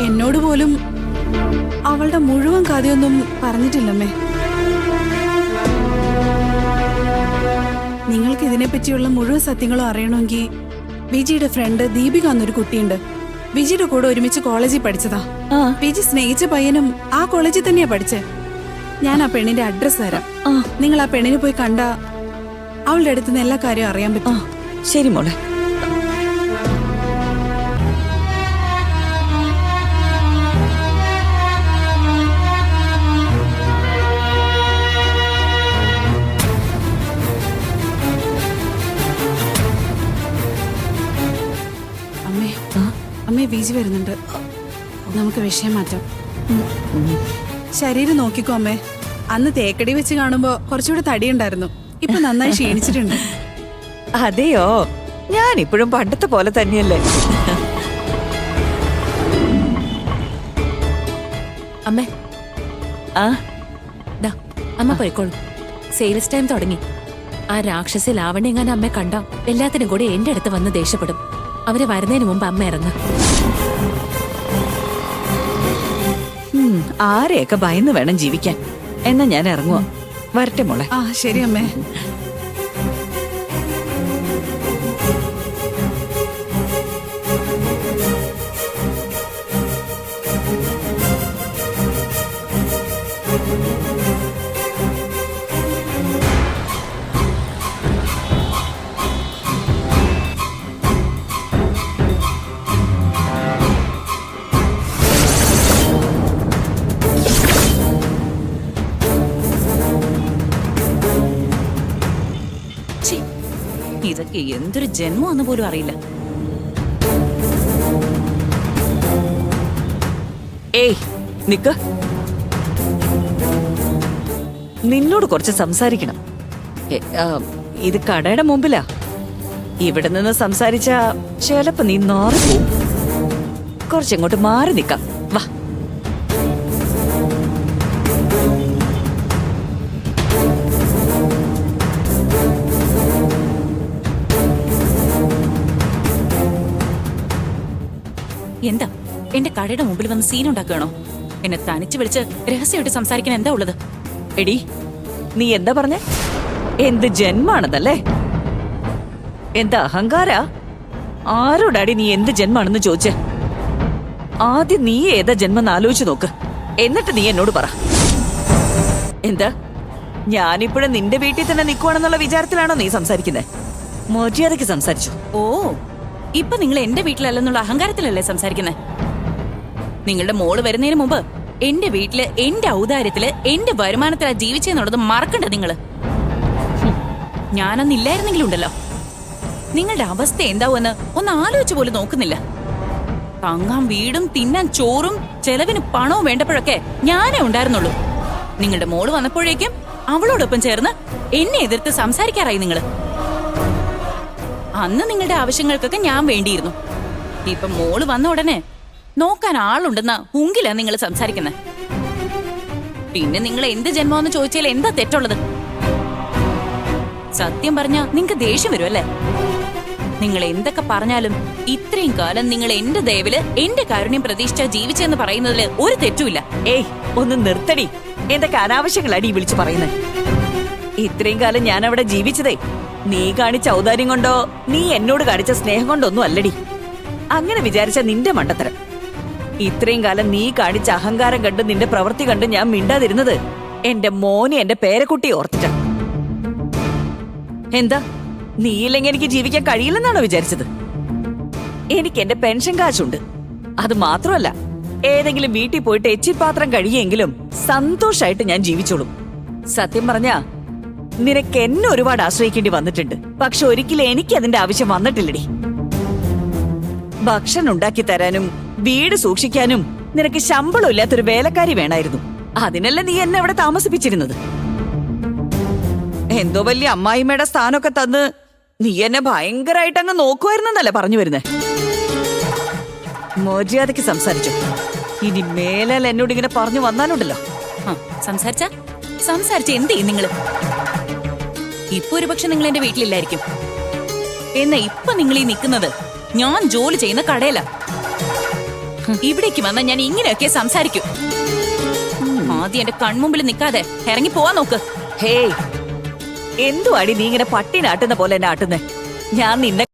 എന്നോട് പോലും അവളുടെ മുഴുവൻ കഥയൊന്നും പറഞ്ഞിട്ടില്ലമ്മേ. നിങ്ങൾക്ക് ഇതിനെപ്പറ്റിയുള്ള മുഴുവൻ സത്യങ്ങളും അറിയണമെങ്കിൽ വിജിയുടെ ഫ്രണ്ട് ദീപിക എന്നൊരു കുട്ടിയുണ്ട്. വിജിയുടെ കൂടെ ഒരുമിച്ച് കോളേജിൽ പഠിച്ചതാ. വിജി സ്നേഹിച്ച പയ്യനും ആ കോളേജിൽ തന്നെയാ പഠിച്ചേ. ഞാൻ ആ പെണ്ണിന്റെ അഡ്രസ് തരാം. നിങ്ങൾ ആ പെണ്ണിനെ പോയി കണ്ടാ അവളുടെ അടുത്തുനിന്ന് എല്ലാ കാര്യവും അറിയാൻ പറ്റും. ശരി മോളെ. അമ്മേ ബീജി വരുന്നുണ്ട്. നമുക്ക് വിഷയം മാറ്റാം. ശരീരം നോക്കിക്കോ അമ്മേ. അന്ന് തേക്കടി വെച്ച് കാണുമ്പോ കുറച്ചുകൂടെ തടിയുണ്ടായിരുന്നു. ഇപ്പൊ നന്നായി ക്ഷീണിച്ചിട്ടുണ്ട്. അതെയോ? ഞാൻ ഇപ്പോഴും പണ്ടത്തെ പോലെ തന്നെയല്ലേ. അമ്മേ അമ്മ പോയിക്കോളൂ. സെയിൽസ് ടൈം തുടങ്ങി. ആ രാക്ഷസി ലാവണ്യ എങ്ങാനും അമ്മ കണ്ട എല്ലാത്തിനും കൂടി എന്റെ അടുത്ത് വന്ന് ദേഷ്യപ്പെടും. അവര് വരുന്നതിന് മുമ്പ് അമ്മ ഇറങ്ങ. ആരെയൊക്കെ ഭയന്ന് വേണം ജീവിക്കാൻ. എന്നാ ഞാൻ ഇറങ്ങുവാ. വരട്ടെ മോളെ. ശരി അമ്മേ. ഇതൊക്കെ എന്തൊരു ജന്മമാണെന്ന് പോലും അറിയില്ല. ഏയ് നിക്ക്. നിന്നോട് കുറച്ച് സംസാരിക്കണം. ഇത് കടയുടെ മുമ്പിലാ. ഇവിടെ നിന്ന് സംസാരിച്ച ചിലപ്പോ നീ നാറി പോവും. കുറച്ചെങ്ങോട്ട് മാറി നിക്കാം. വാ. എന്താ എന്റെ കടയുടെ മുമ്പിൽ വന്ന് സീൻ ഉണ്ടാക്കുകയാണോ? എന്നെ തനിച്ച് വിളിച്ച് രഹസ്യമായിട്ട് സംസാരിക്കാൻ എന്താ ഉള്ളത്? എടി നീ എന്താ പറഞ്ഞേ? എന്ത് ജന്മാണെന്നല്ലേ? എന്താ അഹങ്കാര? ആരോടാടി നീ എന്ത് ജന്മാണെന്ന് ചോദിച്ചേ? ആദ്യം നീ ഏതാ ജന്മെന്ന് ആലോചിച്ച് നോക്ക്. എന്നിട്ട് നീ എന്നോട് പറ. എന്താ ഞാനിപ്പോഴും നിന്റെ വീട്ടിൽ തന്നെ നിൽക്കുവാണെന്നുള്ള വിചാരത്തിലാണോ നീ സംസാരിക്കുന്നത്? മര്യാദയ്ക്ക് സംസാരിച്ചു. ഓ, ഇപ്പൊ നിങ്ങൾ എന്റെ വീട്ടിലല്ലെന്നുള്ള അഹങ്കാരത്തിലല്ലേ സംസാരിക്കുന്നത്? നിങ്ങളുടെ മോള് വരുന്നതിന് മുമ്പ് എന്റെ വീട്ടില് എന്റെ ഔദാര്യത്തില് എന്റെ വരുമാനത്തിലാ ജീവിച്ചെന്നുള്ളത് മറക്കണ്ട നിങ്ങള്. ഞാനൊന്നില്ലായിരുന്നെങ്കിലും ഉണ്ടല്ലോ, നിങ്ങളുടെ അവസ്ഥ എന്താവുമെന്ന് ഒന്ന് ആലോചിച്ച് പോലും നോക്കുന്നില്ല. തങ്ങാൻ വീടും തിന്നാൻ ചോറും ചെലവിന് പണവും വേണ്ടപ്പോഴൊക്കെ ഞാനേ ഉണ്ടായിരുന്നുള്ളൂ. നിങ്ങളുടെ മോള് വന്നപ്പോഴേക്കും അവളോടൊപ്പം ചേർന്ന് എന്നെ എതിർത്ത് സംസാരിക്കാറായി നിങ്ങള്. അന്ന് നിങ്ങളുടെ ആവശ്യങ്ങൾക്കൊക്കെ ഞാൻ വേണ്ടിയിരുന്നു. ഇപ്പൊ മോള് വന്ന ഉടനെ നോക്കാൻ ആളുണ്ടെന്ന ഹുങ്കിലാ നിങ്ങൾ സംസാരിക്കുന്നത്. പിന്നെ നിങ്ങൾ എന്ത് ജന്മമെന്ന് ചോദിച്ചാൽ എന്താ തെറ്റുള്ളത്? സത്യം പറഞ്ഞാ നിങ്ങക്ക് ദേഷ്യം വരുമല്ലേ? നിങ്ങൾ എന്തൊക്കെ പറഞ്ഞാലും ഇത്രയും കാലം നിങ്ങൾ എന്റെ ദയവില് എന്റെ കാരുണ്യം പ്രതീക്ഷിച്ചാ ജീവിച്ചെന്ന് പറയുന്നതില് ഒരു തെറ്റുമില്ല. ഏയ് ഒന്ന് നിർത്തടി. എന്തൊക്കെ അനാവശ്യങ്ങളാടി വിളിച്ചു പറയുന്നത്? ഇത്രയും കാലം ഞാൻ അവിടെ ജീവിച്ചതേ നീ കാണിച്ച ഔദാര്യം കൊണ്ടോ നീ എന്നോട് കാണിച്ച സ്നേഹം കൊണ്ടൊന്നും അല്ലടി. അങ്ങനെ വിചാരിച്ച നിന്റെ മണ്ടത്തരം. ഇത്രയും കാലം നീ കാണിച്ച അഹങ്കാരം കണ്ട് നിന്റെ പ്രവൃത്തി കണ്ട് ഞാൻ മിണ്ടാതിരുന്നത് എന്റെ മോനെ എന്റെ പേരക്കുട്ടി ഓർത്തിട്ട. എന്താ നീയില്ലെങ്കിൽ എനിക്ക് ജീവിക്കാൻ കഴിയില്ലെന്നാണോ വിചാരിച്ചത്? എനിക്ക് എന്റെ പെൻഷൻ കാശുണ്ട്. അത് മാത്രമല്ല, ഏതെങ്കിലും വീട്ടിൽ പോയിട്ട് എച്ചിപ്പാത്രം കഴിയെങ്കിലും സന്തോഷായിട്ട് ഞാൻ ജീവിച്ചോളും. സത്യം പറഞ്ഞാ നിനക്ക് എന്നെ ഒരുപാട് ആശ്രയിക്കേണ്ടി വന്നിട്ടുണ്ട്. പക്ഷെ ഒരിക്കലും എനിക്ക് അതിന്റെ ആവശ്യം വന്നിട്ടില്ലടി. ഭക്ഷണം ഉണ്ടാക്കി തരാനും വീട് സൂക്ഷിക്കാനും നിനക്ക് ശമ്പളം ഇല്ലാത്തൊരു വേലക്കാരി വേണമായിരുന്നു. അതിനല്ല നീ എന്നെ അവിടെ താമസിപ്പിച്ചിരുന്നത്. എന്തോ വലിയ അമ്മായിമ്മയുടെ സ്ഥാനമൊക്കെ തന്ന് നീ എന്നെ ഭയങ്കരമായിട്ട് അങ്ങ് നോക്കുമായിരുന്നല്ലേ പറഞ്ഞു വരുന്നേ. മര്യാദയ്ക്ക് സംസാരിച്ചു. ഇനി മേലാൽ എന്നോട് ഇങ്ങനെ പറഞ്ഞു വന്നാലുണ്ടല്ലോ. സംസാരിച്ച എന്ത് ചെയ്യും നിങ്ങള്? ഇപ്പൊ ഒരു പക്ഷെ നിങ്ങൾ എന്റെ വീട്ടിലില്ലായിരിക്കും. എന്നാ ഇപ്പൊ നിങ്ങൾ ഈ നിൽക്കുന്നത് ഞാൻ ജോലി ചെയ്യുന്ന കടയില. ഇവിടേക്ക് വന്ന ഞാൻ ഇങ്ങനെയൊക്കെ സംസാരിക്കും. ആദ്യം എന്റെ കൺമുമ്പിൽ നിൽക്കാതെ ഇറങ്ങി പോവാൻ നോക്ക്. ഹേയ്, എന്തുവാടി നീ ഇങ്ങനെ പട്ടിനാട്ടുന്ന പോലെ എന്നെ ആട്ടുന്നേ? ഞാൻ നിന്നെ